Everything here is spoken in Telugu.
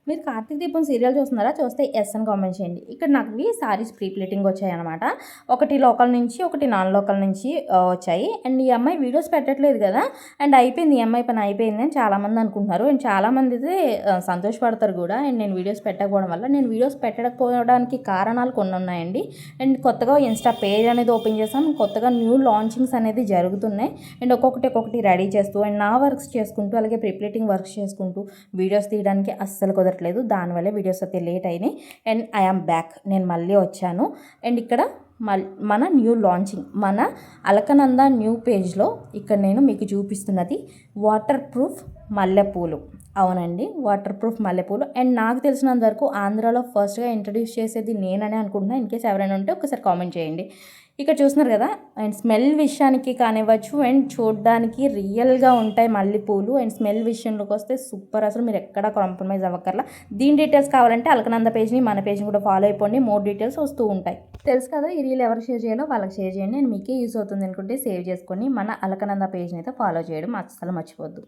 మీరు కార్తీక దీపం సీరియల్ చూస్తున్నారా? చూస్తే ఎస్ అని కామెంట్ చేయండి. ఇక్కడ నాకు సారీస్ ప్రీ ప్లేటింగ్ వచ్చాయన్నమాట. ఒకటి లోకల్ నుంచి, ఒకటి నాన్ లోకల్ నుంచి వచ్చాయి. అండ్ ఈ అమ్మాయి వీడియోస్ పెట్టట్లేదు కదా, అండ్ అయిపోయింది, ఈ అమ్మాయి పని అయిపోయింది అని చాలామంది అనుకుంటున్నారు. అండ్ చాలామంది అయితే సంతోషపడతారు కూడా. అండ్ నేను వీడియోస్ పెట్టకపోవడం వల్ల, నేను వీడియోస్ పెట్టకపోవడానికి కారణాలు కొన్ని ఉన్నాయండి. అండ్ కొత్తగా ఇన్స్టా పేజ్ అనేది ఓపెన్ చేసాం, కొత్తగా న్యూ లాంచింగ్స్ అనేది జరుగుతున్నాయి. అండ్ ఒక్కొక్కటి రెడీ చేస్తూ, అండ్ నా వర్క్స్ చేసుకుంటూ, అలాగే ప్రీ ప్లేటింగ్ వర్క్స్ చేసుకుంటూ వీడియోస్ తీయడానికి అస్సలు కుదరట్లేదు. దానివల్ల వీడియోస్ అయితే లేట్ అయినాయి. అండ్ ఐఆమ్ బ్యాక్, నేను మళ్ళీ వచ్చాను. అండ్ ఇక్కడ మన న్యూ లాంచింగ్, మన అలకనంద న్యూ పేజ్లో ఇక్కడ నేను మీకు చూపిస్తున్నది వాటర్ ప్రూఫ్ మల్లెపూలు. అవునండి, వాటర్ ప్రూఫ్ మల్లెపూలు. అండ్ నాకు తెలిసినంత వరకు ఆంధ్రాలో ఫస్ట్గా ఇంట్రడ్యూస్ చేసేది నేననే అనుకుంటున్నాను. ఇన్కేస్ ఎవరైనా ఉంటే ఒకసారి కామెంట్ చేయండి. ఇక్కడ చూస్తున్నారు కదా, అండ్ స్మెల్ విషయానికి కానివ్వచ్చు, అండ్ చూడడానికి రియల్గా ఉంటాయి మల్లెపూలు. అండ్ స్మెల్ విషయంలోకి వస్తే సూపర్, అసలు మీరు ఎక్కడ కాంప్రమైజ్ అవ్వక్కర్లా. దీని డీటెయిల్స్ కావాలంటే అలకనంద పేజ్ని, మన పేజ్ని కూడా ఫాలో అయిపోండి, మోర్ డీటెయిల్స్ వస్తూ ఉంటాయి. తెలుసు కదా, ఈ రీల్ ఎవరు షేర్ చేయాలో వాళ్ళకి షేర్ చేయండి. అండ్ మీకే యూస్ అవుతుంది అనుకుంటే సేవ్ చేసుకొని మన అలకనంద పేజ్ని అయితే ఫాలో చేయడం అస్సలు మర్చిపోద్దు.